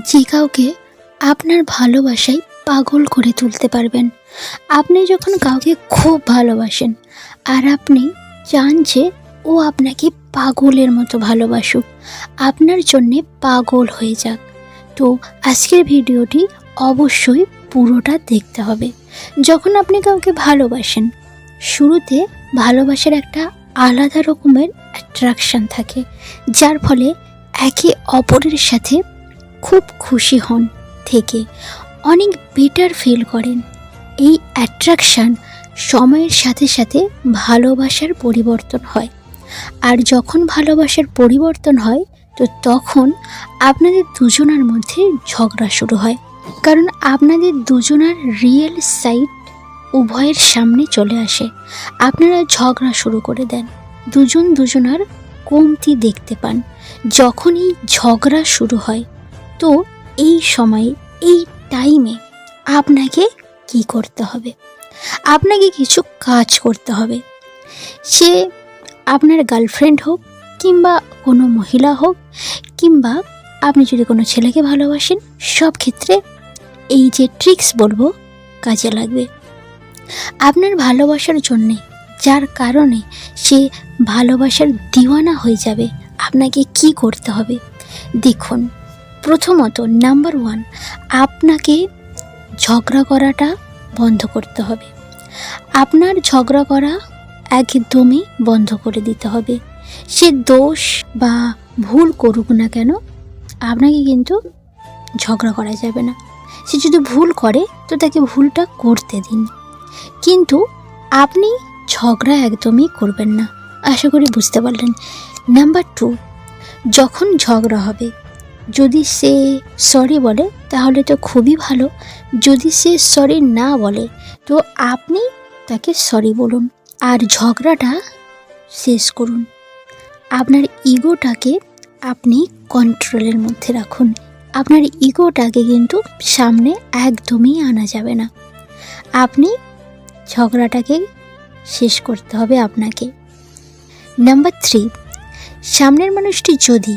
যে কাউকে আপনার ভালোবাসায় পাগল করে তুলতে পারবেন। আপনি যখন কাউকে খুব ভালোবাসেন আর আপনি চান যে ও আপনাকে পাগলের মতো ভালোবাসুক, আপনার জন্যে পাগল হয়ে যাক, তো আজকের ভিডিওটি অবশ্যই পুরোটা দেখতে হবে। যখন আপনি কাউকে ভালোবাসেন, শুরুতে ভালোবাসার একটা আলাদা রকমের অ্যাট্রাকশন থাকে, যার ফলে একে অপরের সাথে খুব খুশি হন, থেকে অনেক বেটার ফিল করেন। এই অ্যাট্রাকশান সময়ের সাথে সাথে ভালোবাসার পরিবর্তন হয়, আর যখন ভালোবাসার পরিবর্তন হয় তো তখন আপনাদের দুজনের মধ্যে ঝগড়া শুরু হয়, কারণ আপনাদের দুজনার রিয়েল সাইড উভয়ের সামনে চলে আসে। আপনারা ঝগড়া শুরু করে দেন, দুজন দুজনার কমতি দেখতে পান। যখন এই ঝগড়া শুরু হয় তো এই সময়ে, এই টাইমে আপনাকে কি করতে হবে? আপনাকে কিছু কাজ করতে হবে। সে আপনার গার্লফ্রেন্ড হোক, কিংবা কোনো মহিলা হোক, কিংবা আপনি যদি কোনো ছেলেকে ভালোবাসেন, সব ক্ষেত্রে এই যে ট্রিক্স বলবো কাজে লাগবে। আপনার ভালোবাসার জন্যে, যার কারণে সে ভালোবাসার দিওয়ানা হয়ে যাবে, আপনাকে কি করতে হবে দেখুন। প্রথমত, নাম্বার 1, আপনাকে ঝগড়া করাটা বন্ধ করতে হবে। আপনার ঝগড়া করা একদমই বন্ধ করে দিতে হবে। সে দোষ বা ভুল করুক না কেন, আপনাকে কিন্তু ঝগড়া করা যাবে না। সে যদি ভুল করে তো তাকে ভুলটা করতে দিন, কিন্তু আপনি ঝগড়া একদমই করবেন না। আশা করি বুঝতে পারলেন। নাম্বার 2, যখন ঝগড়া হবে, যদি সে সরি বলে তাহলে তো খুবই ভালো। যদি সে সরি না বলে তো আপনি তাকে সরি বলুন আর ঝগড়াটা শেষ করুন। আপনার ইগোটাকে আপনি কন্ট্রোলের মধ্যে রাখুন। আপনার ইগোটাকে কিন্তু সামনে একদমই আনা যাবে না। আপনি ঝগড়াটাকে শেষ করতে হবে আপনাকে। নাম্বার 3, সামনের মানুষটি যদি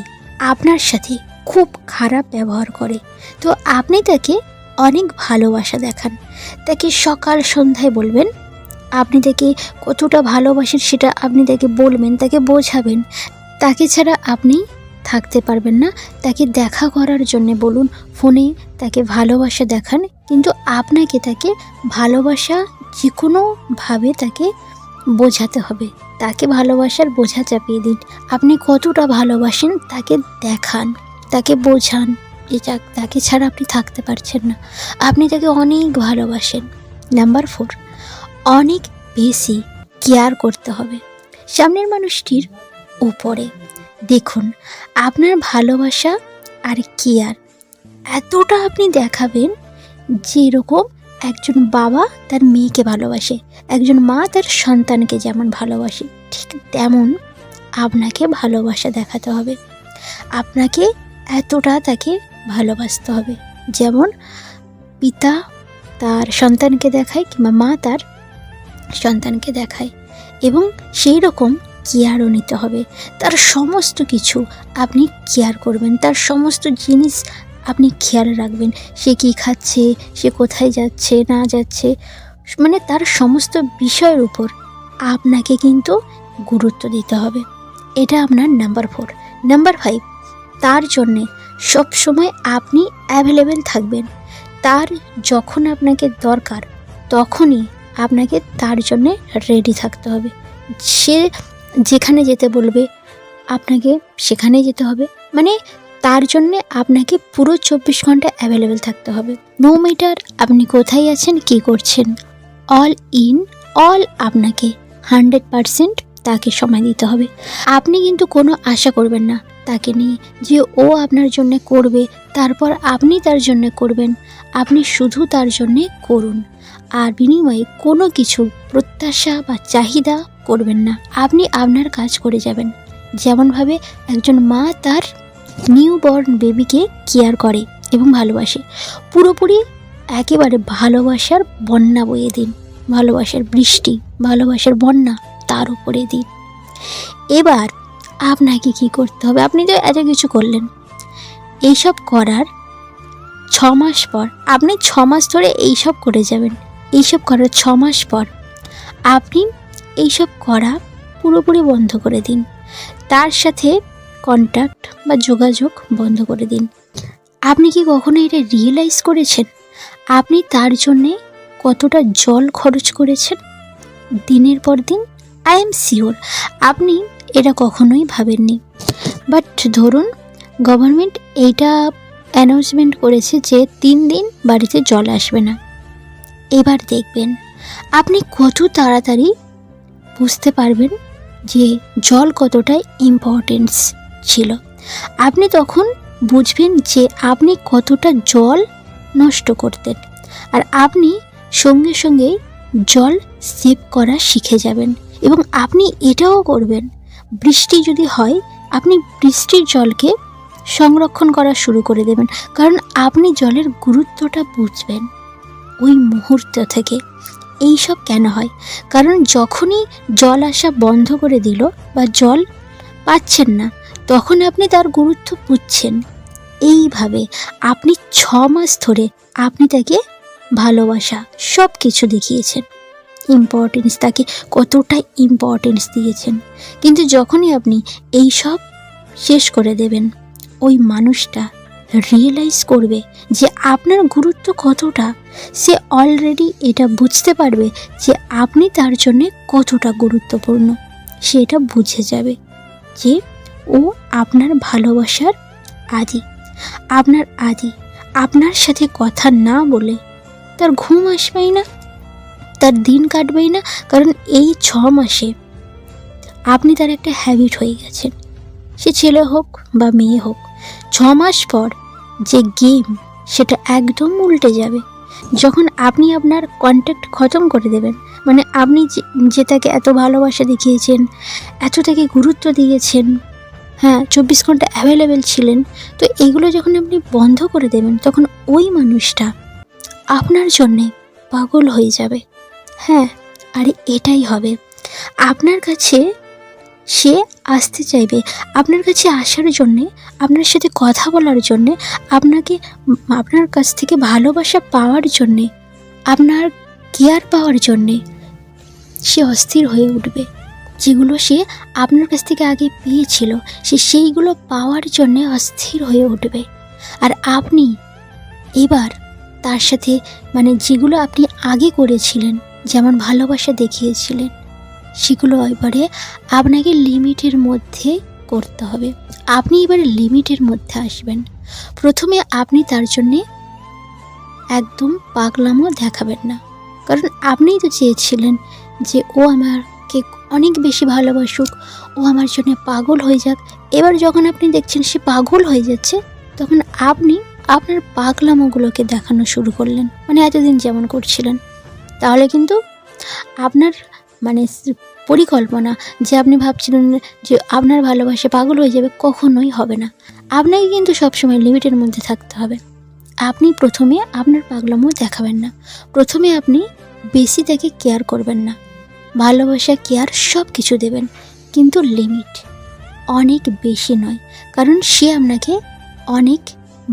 আপনার সাথে খুব খারাপ ব্যবহার করে তো আপনি তাকে অনেক ভালোবাসা দেখান। তাকে সকাল সন্ধ্যায় বলবেন আপনি তাকে কতটা ভালোবাসেন, সেটা আপনি তাকে বলবেন, তাকে বোঝাবেন। তাকে ছাড়া আপনি থাকতে পারবেন না। তাকে দেখা করার জন্যে বলুন, ফোনে তাকে ভালোবাসা দেখান, কিন্তু আপনাকে তাকে ভালোবাসা যে কোনোভাবে তাকে বোঝাতে হবে। তাকে ভালোবাসার বোঝা চাপিয়ে দিন। আপনি কতটা ভালোবাসেন তাকে দেখান, তাকে বোঝান যে তাকে ছাড়া আপনি থাকতে পারছেন না, আপনি তাকে অনেক ভালোবাসেন। নাম্বার 4, অনেক বেশি কেয়ার করতে হবে সামনের মানুষটির উপরে। দেখুন, আপনার ভালোবাসা আর কেয়ার এতটা আপনি দেখাবেন যেরকম একজন বাবা তার মেয়েকে ভালোবাসে, একজন মা তার সন্তানকে যেমন ভালোবাসে, ঠিক তেমন আপনাকে ভালোবাসা দেখাতে হবে। আপনাকে এতটা তাকে ভালোবাসতে হবে যেমন পিতা তার সন্তানকে দেখায়, কিংবা মা তার সন্তানকে দেখায়, এবং সেই রকম কেয়ারও নিতে হবে। তার সমস্ত কিছু আপনি কেয়ার করবেন, তার সমস্ত জিনিস আপনি খেয়াল রাখবেন। সে কী খাচ্ছে, সে কোথায় যাচ্ছে না যাচ্ছে, মানে তার সমস্ত বিষয়ের উপর আপনাকে কিন্তু গুরুত্ব দিতে হবে। এটা আপনার নাম্বার 4। নাম্বার 5, তার জন্যে সবসময় আপনি অ্যাভেলেবেল থাকবেন। তার যখন আপনাকে দরকার তখনই আপনাকে তার জন্যে রেডি থাকতে হবে। সে যেখানে যেতে বলবে আপনাকে সেখানে যেতে হবে, মানে তার জন্যে আপনাকে পুরো 24 ঘন্টা অ্যাভেলেবেল থাকতে হবে। নো ম্যাটার আপনি কোথায় আছেন, কী করছেন, অল আপনাকে 100% তাকে সময় দিতে হবে। আপনি কিন্তু কোনো আশা করবেন না তাকে নিয়ে যে ও আপনার জন্য করবে, তারপর আপনি তার জন্য করবেন। আপনি শুধু তার জন্যে করুন, আর বিনিময়ে কোনো কিছু প্রত্যাশা বা চাহিদা করবেন না। আপনি আপনার কাজ করে যাবেন, যেমনভাবে একজন মা তার নিউবর্ন বেবিকে কেয়ার করে এবং ভালোবাসে। পুরোপুরি একেবারে ভালোবাসার বন্যা বইয়ে দিন, ভালোবাসার বৃষ্টি, ভালোবাসার বন্যা তার উপরে দিন। এবার আপনাকে কি করতে হবে? আপনি তো এত কিছু করলেন, এইসব করার মাস পর, আপনি 6 মাস ধরে এইসব করে যাবেন। এইসব করার 6 মাস পর আপনি এইসব করা পুরোপুরি বন্ধ করে দিন। তার সাথে কন্ট্যাক্ট বা যোগাযোগ বন্ধ করে দিন। আপনি কি কখনো এটা রিয়েলাইজ করেছেন আপনি তার জন্যে কতটা জল খরচ করেছেন দিনের পর দিন? আই এম শিওর আপনি এটা কখনোই ভাবেননি। বাট ধরুন গভর্নমেন্ট এইটা অ্যানাউন্সমেন্ট করেছে যে 3 দিন বাড়িতে জল আসবে না। এবার দেখবেন আপনি কত তাড়াতাড়ি বুঝতে পারবেন যে জল কতটা ইম্পর্টেন্স ছিল। আপনি তখন বুঝবেন যে আপনি কতটা জল নষ্ট করতেন, আর আপনি সঙ্গে সঙ্গেই জল সেভ করা শিখে যাবেন। এবং আপনি এটাও করবেন, বৃষ্টি যদি হয় আপনি বৃষ্টির জলকে সংরক্ষণ করা শুরু করে দেবেন, কারণ আপনি জলের গুরুত্বটা বুঝবেন ওই মুহূর্ত থেকে। এই সব কেন হয়? কারণ যখনই জল আসা বন্ধ করে দিল বা জল পাচ্ছেন না, তখন আপনি তার গুরুত্ব বুঝছেন। এইভাবে আপনি 6 মাস ধরে আপনি তাকে ভালোবাসা সব কিছু দেখিয়েছেন, ইম্পর্টেন্স, তাকে কতটা ইম্পর্টেন্স দিয়েছেন। কিন্তু যখনই আপনি এই সব শেষ করে দেবেন, ওই মানুষটা রিয়েলাইজ করবে যে আপনার গুরুত্ব কতটা। সে অলরেডি এটা বুঝতে পারবে যে আপনি তার জন্যে কতটা গুরুত্বপূর্ণ। সে এটা বুঝে যাবে যে ও আপনার ভালোবাসার আদি, আপনার আদি। আপনার সাথে কথা না বলে তার ঘুম আসবেই না, তার দিন কাটবেই না, কারণ এই 6 মাসে আপনি তার একটা হ্যাবিট হয়ে গেছেন। সে ছেলে হোক বা মেয়ে হোক, 6 মাস পর যে গেম সেটা একদম উল্টে যাবে। যখন আপনি আপনার কন্ট্যাক্ট খতম করে দেবেন, মানে আপনি যে তাকে এত ভালোবাসা দেখিয়েছেন, এত তাকে গুরুত্ব দিয়েছেন, হ্যাঁ 24 ঘন্টা অ্যাভেলেবেল ছিলেন, তো এইগুলো যখন আপনি বন্ধ করে দেবেন, তখন ওই মানুষটা আপনার জন্যে পাগল হয়ে যাবে। হ্যাঁ, আরে এটাই হবে। আপনার কাছে সে আসতে চাইবে, আপনার কাছে আসার জন্যে, আপনার সাথে কথা বলার জন্যে, আপনার কাছ থেকে ভালোবাসা পাওয়ার জন্যে, আপনার কেয়ার পাওয়ার জন্যে সে অস্থির হয়ে উঠবে। যেগুলো সে আপনার কাছ থেকে আগে পেয়েছিল, সে সেইগুলো পাওয়ার জন্যে অস্থির হয়ে উঠবে। আর আপনি এবার তার সাথে, মানে যেগুলো আপনি আগে করেছিলেন, যেমন ভালোবাসা দেখিয়েছিলেন, সেগুলো এবারে আপনাকে লিমিটের মধ্যে করতে হবে। আপনি এবারে লিমিটের মধ্যে আসবেন। প্রথমে আপনি তার জন্যে একদম পাগলামো দেখাবেন না, কারণ আপনিই তো চেয়েছিলেন যে ও আমাকে অনেক বেশি ভালোবাসুক, ও আমার জন্য পাগল হয়ে যাক। এবার যখন আপনি দেখছেন সে পাগল হয়ে যাচ্ছে, তখন আপনি আপনার পাগলামোগুলোকে দেখানো শুরু করলেন, মানে এতদিন যেমন করছিলেন। তাহলে কিন্তু আপনার মানে পরিকল্পনা যে আপনি ভাবছিলেন যে আপনার ভালোবাসা পাগল হয়ে যাবে, কখনোই হবে না। আপনাকে কিন্তু সবসময় লিমিটের মধ্যে থাকতে হবে। আপনি প্রথমে আপনার পাগলামো দেখাবেন না, প্রথমে আপনি বেশি তাকে কেয়ার করবেন না, ভালোবাসা কেয়ার সব কিছু দেবেন, কিন্তু লিমিট, অনেক বেশি নয়। কারণ সে আপনাকে অনেক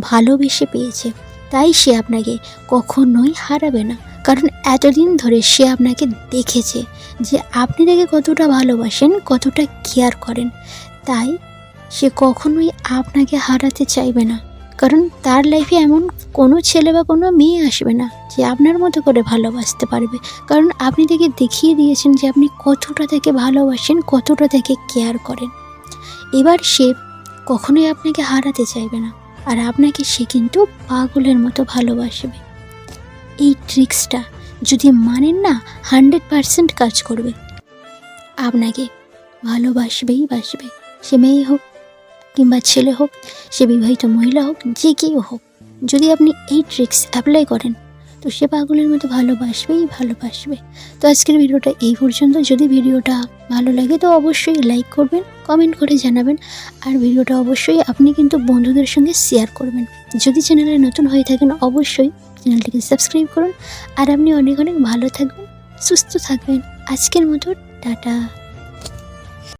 ভালোবেসে পেয়েছে, তাই সে আপনাকে কখনোই হারাবে না। কারণ এতদিন ধরে সে আপনাকে দেখেছে যে আপনি তাকে কতটা ভালোবাসেন, কতটা কেয়ার করেন, তাই সে কখনোই আপনাকে হারাতে চাইবে না। কারণ তার লাইফে এমন কোনো ছেলে বা কোনো মেয়ে আসবে না যে আপনার মতো করে ভালোবাসতে পারবে, কারণ আপনি তাকে দেখিয়ে দিয়েছেন যে আপনি কতটা তাকে ভালোবাসেন, কতটা তাকে কেয়ার করেন। এবার সে কখনোই আপনাকে হারাতে চাইবে না, আর আপনাকে সে কিন্তু পাগলের মতো ভালোবাসবে। এই ট্রিক্সটা যদি মানেন না, 100% কাজ করবে। আপনাকে ভালোবাসবেই বাসবে, সে মেয়ে হোক কিংবা ছেলে হোক, সে বিবাহিত মহিলা হোক, যে কেউ হোক। যদি আপনি এই ট্রিক্স অ্যাপ্লাই করেন, তো সে পাগলের মতো ভালোবাসবেই ভালোবাসবে। তো আজকের ভিডিওটা এই পর্যন্ত। যদি ভিডিওটা ভালো লাগে তো অবশ্যই লাইক করবেন, কমেন্ট করে জানাবেন, আর ভিডিওটা অবশ্যই আপনি কিন্তু বন্ধুদের সঙ্গে শেয়ার করবেন। যদি চ্যানেলে নতুন হয়ে থাকেন অবশ্যই চ্যানেলটিকে সাবস্ক্রাইব করুন। আর আপনি অনেক অনেক ভালো থাকবেন, সুস্থ থাকবেন। আজকের মতো টাটা।